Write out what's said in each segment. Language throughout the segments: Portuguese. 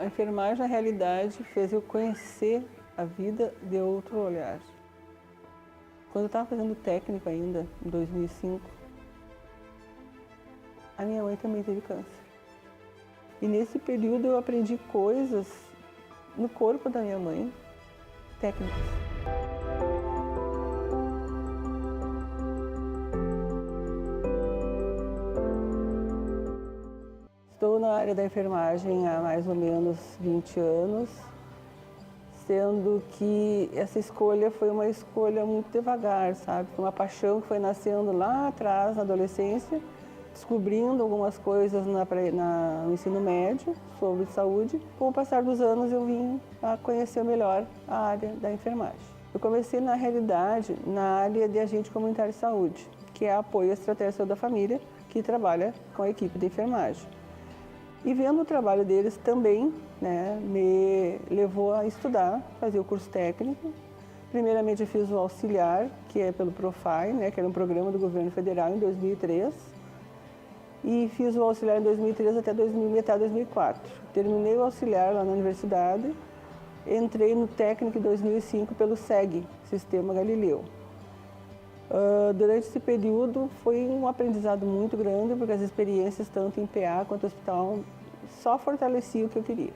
A enfermagem, na realidade, fez eu conhecer a vida de outro olhar. Quando eu estava fazendo técnico ainda, em 2005, a minha mãe também teve câncer. E nesse período eu aprendi coisas no corpo da minha mãe, técnicas. Estou na área da enfermagem há mais ou menos 20 anos, sendo que essa escolha foi uma escolha muito devagar, sabe? Foi uma paixão que foi nascendo lá atrás, na adolescência, descobrindo algumas coisas no ensino médio sobre saúde. Com o passar dos anos eu vim a conhecer melhor a área da enfermagem. Eu comecei, na realidade, na área de agente comunitário de saúde, que é apoio à estratégia de saúde da família, que trabalha com a equipe de enfermagem. E vendo o trabalho deles também, né, me levou a estudar, fazer o curso técnico. Primeiramente eu fiz o auxiliar, que é pelo Profai, né, que era um programa do governo federal em 2003. E fiz o auxiliar em 2003 até metade de 2004. Terminei o auxiliar lá na universidade, entrei no técnico em 2005 pelo SEG, Sistema Galileu. Durante esse período foi um aprendizado muito grande, porque as experiências tanto em PA quanto no hospital só fortaleciam o que eu queria,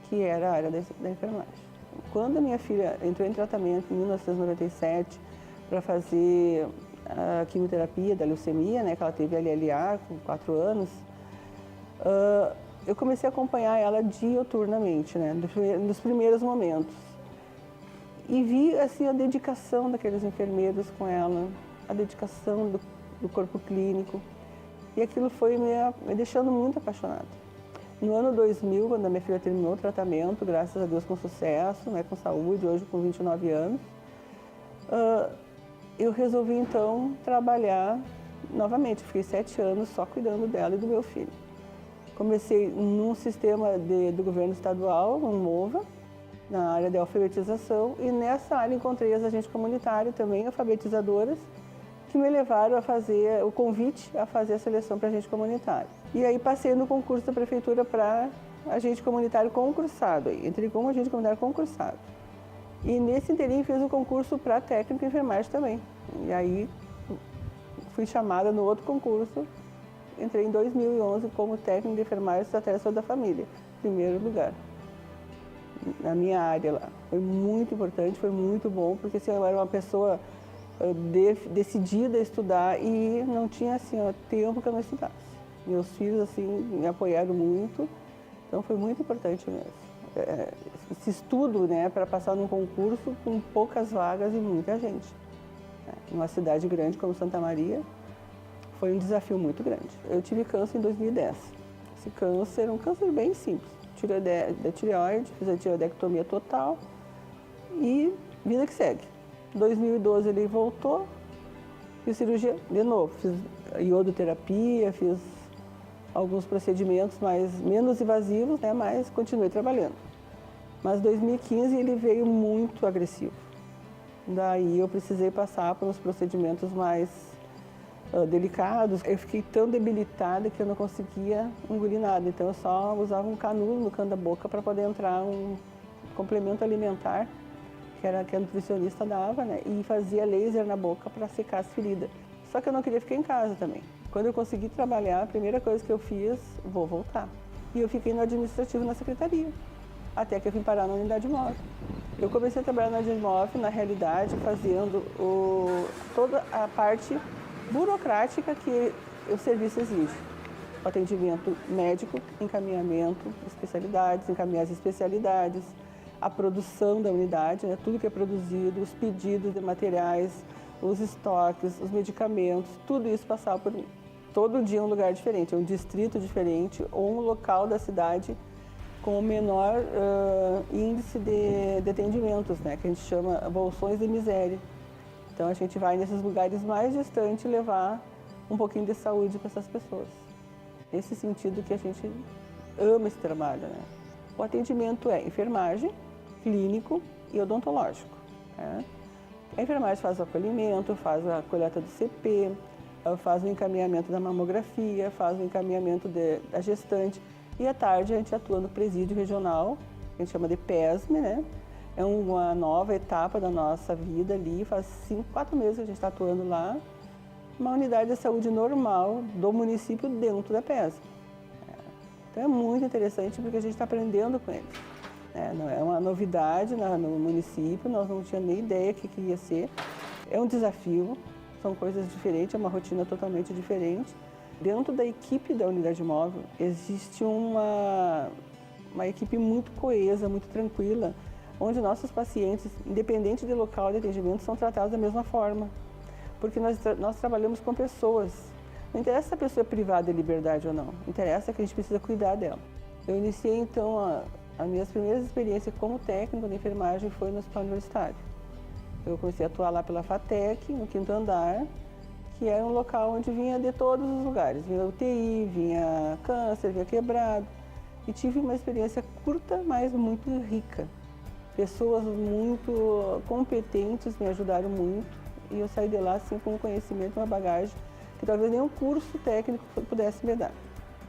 que era a área da enfermagem. Quando a minha filha entrou em tratamento em 1997 para fazer a quimioterapia da leucemia, né, que ela teve LLA com 4 anos, eu comecei a acompanhar ela dioturnamente, né, nos primeiros momentos. E vi assim, a dedicação daqueles enfermeiros com ela, a dedicação do corpo clínico. E aquilo foi me deixando muito apaixonada. No ano 2000, quando a minha filha terminou o tratamento, graças a Deus com sucesso, né, com saúde, hoje com 29 anos, eu resolvi então trabalhar novamente. Fiquei 7 anos só cuidando dela e do meu filho. Comecei num sistema do governo estadual, um MOVA, na área de alfabetização, e nessa área encontrei as agentes comunitárias também, alfabetizadoras, que me levaram a fazer o convite a fazer a seleção para agente comunitário. E aí passei no concurso da prefeitura para agente comunitário concursado, entrei como agente comunitário concursado. E nesse inteirinho fiz o concurso para técnico de enfermagem também. E aí fui chamada no outro concurso, entrei em 2011 como técnico de enfermagem e estratégia de saúde da família, primeiro lugar. Na minha área lá. Foi muito importante, foi muito bom, porque assim, eu era uma pessoa decidida a estudar e não tinha assim, tempo que eu não estudasse. Meus filhos assim, me apoiaram muito, então foi muito importante mesmo. Esse estudo, né, para passar num concurso com poucas vagas e muita gente. Uma cidade grande como Santa Maria, foi um desafio muito grande. Eu tive câncer em 2010. Esse câncer era um câncer bem simples. Da tireoide, fiz a tireoidectomia total e vida que segue. Em 2012 ele voltou, fiz cirurgia de novo, fiz iodoterapia, fiz alguns procedimentos menos invasivos, né, mas continuei trabalhando. Mas em 2015 ele veio muito agressivo. Daí eu precisei passar por uns procedimentos mais delicados. Eu fiquei tão debilitada que eu não conseguia engolir nada, então eu só usava um canudo no canto da boca para poder entrar um complemento alimentar, que a nutricionista dava, né, e fazia laser na boca para secar as feridas. Só que eu não queria ficar em casa também. Quando eu consegui trabalhar, a primeira coisa que eu fiz, vou voltar. E eu fiquei no administrativo na secretaria, até que eu vim parar na unidade móvel. Eu comecei a trabalhar na unidade móvel, na realidade, fazendo toda a parte burocrática que o serviço exige. O atendimento médico, encaminhamento, especialidades, encaminhar as especialidades, a produção da unidade, né, tudo que é produzido, os pedidos de materiais, os estoques, os medicamentos, tudo isso passava por mim. Todo dia um lugar diferente, um distrito diferente ou um local da cidade com o menor índice de atendimentos, né, que a gente chama bolsões de miséria. Então a gente vai nesses lugares mais distantes levar um pouquinho de saúde para essas pessoas. Nesse sentido que a gente ama esse trabalho, né? O atendimento é enfermagem, clínico e odontológico, né? A enfermagem faz o acolhimento, faz a coleta do CP, faz o encaminhamento da mamografia, faz o encaminhamento da gestante. E à tarde a gente atua no presídio regional, que a gente chama de PESM, né? É uma nova etapa da nossa vida ali, faz 4 meses que a gente está atuando lá, uma unidade de saúde normal do município dentro da PESM. Então é muito interessante porque a gente está aprendendo com eles. Não é uma novidade no município, nós não tínhamos nem ideia que ia ser. É um desafio, são coisas diferentes, é uma rotina totalmente diferente. Dentro da equipe da unidade móvel existe uma equipe muito coesa, muito tranquila, onde nossos pacientes, independente do local de atendimento, são tratados da mesma forma. Porque nós trabalhamos com pessoas. Não interessa se a pessoa é privada de liberdade ou não, interessa que a gente precisa cuidar dela. Eu iniciei então as minhas primeiras experiências como técnico de enfermagem foi no Hospital Universitário. Eu comecei a atuar lá pela FATEC, no 5º andar, que era um local onde vinha de todos os lugares. Vinha UTI, vinha câncer, vinha quebrado. E tive uma experiência curta, mas muito rica. Pessoas muito competentes me ajudaram muito e eu saí de lá assim, com um conhecimento, uma bagagem que talvez nenhum curso técnico pudesse me dar.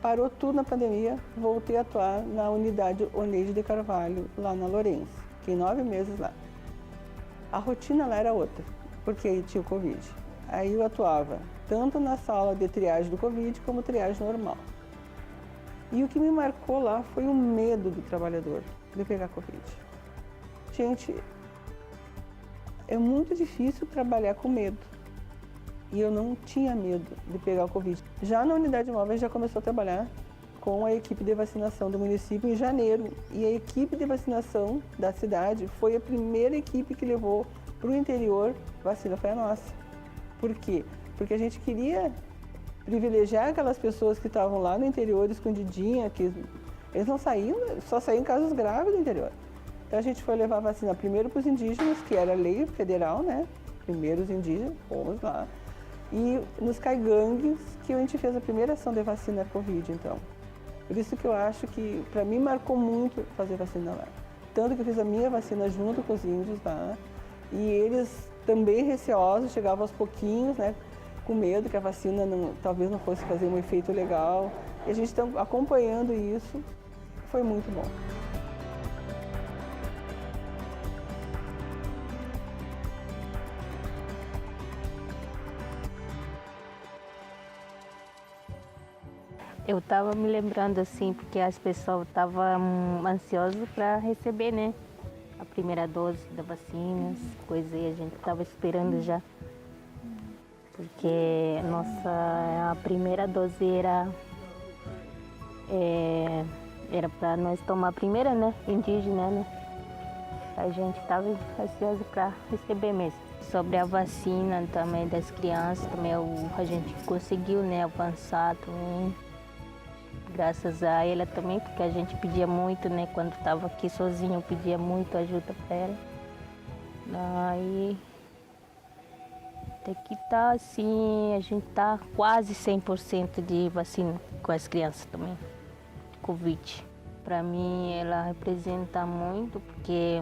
Parou tudo na pandemia, voltei a atuar na unidade Oneide de Carvalho, lá na Lourenço. Fiquei 9 meses lá. A rotina lá era outra, porque tinha o Covid. Aí eu atuava tanto na sala de triagem do Covid como triagem normal. E o que me marcou lá foi o medo do trabalhador de pegar Covid. Gente, é muito difícil trabalhar com medo. E eu não tinha medo de pegar o Covid. Já na unidade móvel, já começou a trabalhar com a equipe de vacinação do município em janeiro. E a equipe de vacinação da cidade foi a primeira equipe que levou para o interior vacina, foi a nossa. Por quê? Porque a gente queria privilegiar aquelas pessoas que estavam lá no interior, escondidinha, que eles não saíam, só saíam em casos graves do interior. Então a gente foi levar a vacina primeiro para os indígenas, que era lei federal, né? Primeiro os indígenas, fomos lá. E nos caigangues, que a gente fez a primeira ação de vacina Covid, então. Por isso que eu acho que, para mim, marcou muito fazer vacina lá. Tanto que eu fiz a minha vacina junto com os índios lá. E eles também receosos, chegavam aos pouquinhos, né? Com medo que a vacina talvez não fosse fazer um efeito legal. E a gente está acompanhando isso, foi muito bom. Eu estava me lembrando assim, porque as pessoas estavam ansiosas para receber, né? A primeira dose da vacina, coisa aí, a gente estava esperando já. Porque a primeira dose era para nós tomar a primeira, né? Indígena, né? A gente estava ansioso para receber mesmo. Sobre a vacina também das crianças, também a gente conseguiu, né, avançar também. Graças a ela também, porque a gente pedia muito, né? Quando estava aqui sozinho, eu pedia muito ajuda para ela. Aí tem que estar assim, a gente está quase 100% de vacina com as crianças também, Covid. Para mim ela representa muito, porque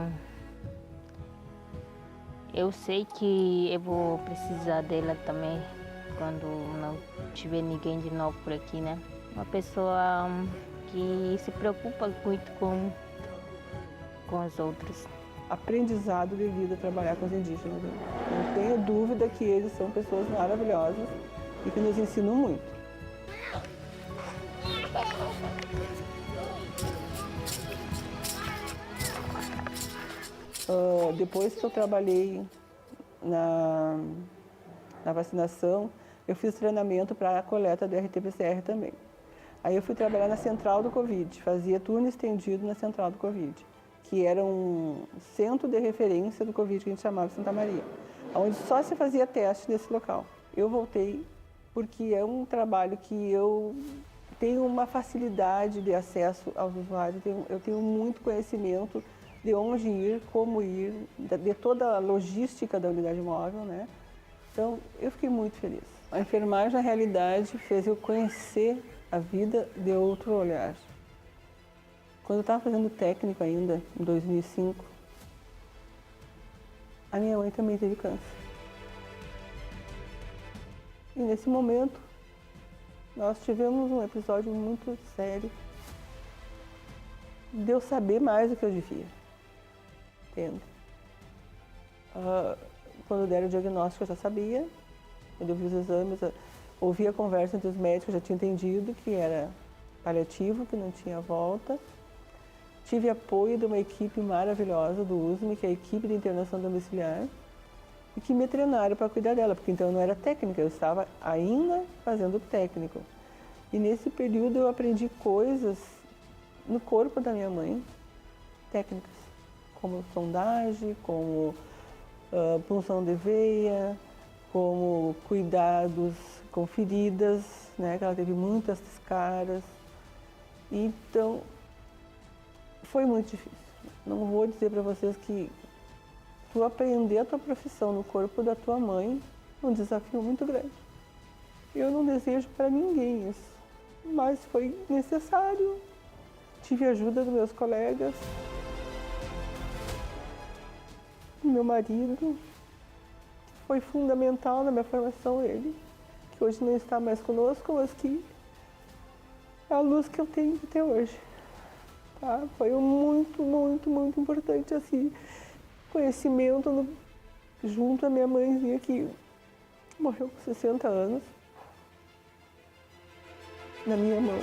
eu sei que eu vou precisar dela também quando não tiver ninguém de novo por aqui, né? Uma pessoa que se preocupa muito com os outros. Aprendizado de vida trabalhar com os indígenas. Não tenho dúvida que eles são pessoas maravilhosas e que nos ensinam muito. Depois que eu trabalhei na vacinação, eu fiz treinamento para a coleta do RT-PCR também. Aí eu fui trabalhar na central do Covid, fazia turno estendido na central do Covid, que era um centro de referência do Covid que a gente chamava de Santa Maria, onde só se fazia teste nesse local. Eu voltei porque é um trabalho que eu tenho uma facilidade de acesso aos usuários, eu tenho muito conhecimento de onde ir, como ir, de toda a logística da unidade móvel, né? Então, eu fiquei muito feliz. A enfermagem, na realidade, fez eu conhecer a vida de outro olhar. Quando eu estava fazendo técnico ainda, em 2005, a minha mãe também teve câncer. E nesse momento, nós tivemos um episódio muito sério de eu saber mais do que eu devia. Entende? Quando deram o diagnóstico eu já sabia, quando eu vi os exames, ouvi a conversa entre os médicos, eu já tinha entendido que era paliativo, que não tinha volta. Tive apoio de uma equipe maravilhosa do USME, que é a equipe de internação domiciliar, e que me treinaram para cuidar dela, porque então eu não era técnica, eu estava ainda fazendo técnico. E nesse período eu aprendi coisas no corpo da minha mãe, técnicas, como sondagem, como punção de veia, como cuidados com feridas, né, que ela teve muitas caras. Então, foi muito difícil. Não vou dizer para vocês que tu aprender a tua profissão no corpo da tua mãe é um desafio muito grande. Eu não desejo para ninguém isso, mas foi necessário. Tive a ajuda dos meus colegas, do meu marido, que foi fundamental na minha formação, ele, que hoje não está mais conosco, mas que é a luz que eu tenho até hoje. Tá? Foi muito, muito, muito importante, assim, conhecimento junto à minha mãezinha que morreu com 60 anos, na minha mão.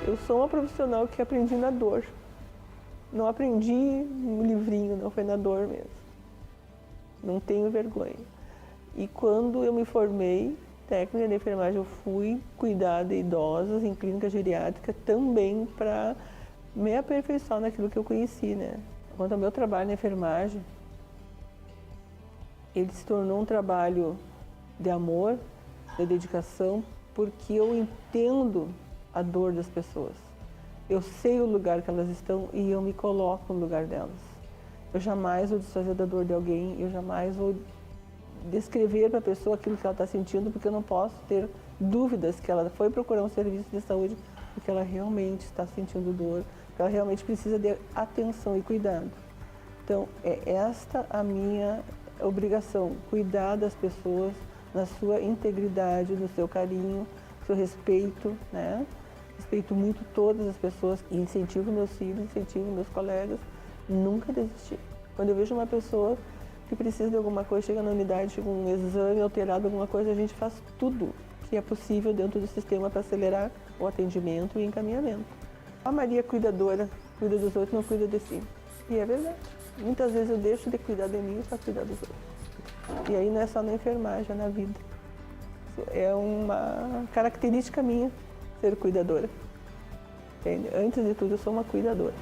Eu sou uma profissional que aprendi na dor. Não aprendi no livrinho, não, foi na dor mesmo. Não tenho vergonha. E quando eu me formei, técnica de enfermagem, eu fui cuidar de idosos em clínica geriátrica também para me aperfeiçoar naquilo que eu conheci, né? Quanto ao meu trabalho na enfermagem, ele se tornou um trabalho de amor, de dedicação, porque eu entendo a dor das pessoas. Eu sei o lugar que elas estão e eu me coloco no lugar delas. Eu jamais vou desfazer da dor de alguém, eu jamais vou descrever para a pessoa aquilo que ela está sentindo, porque eu não posso ter dúvidas que ela foi procurar um serviço de saúde porque ela realmente está sentindo dor, porque ela realmente precisa de atenção e cuidado. Então, é esta a minha obrigação, cuidar das pessoas na sua integridade, no seu carinho, no seu respeito, né? Respeito muito todas as pessoas e incentivo meus filhos, incentivo meus colegas, nunca desistir. Quando eu vejo uma pessoa que precisa de alguma coisa, chega na unidade, chega um exame alterado, alguma coisa, a gente faz tudo que é possível dentro do sistema para acelerar o atendimento e encaminhamento. A Maria cuidadora, cuida dos outros, não cuida de si. E é verdade. Muitas vezes eu deixo de cuidar de mim para cuidar dos outros. E aí não é só na enfermagem, é na vida. É uma característica minha ser cuidadora. Entende? Antes de tudo, eu sou uma cuidadora.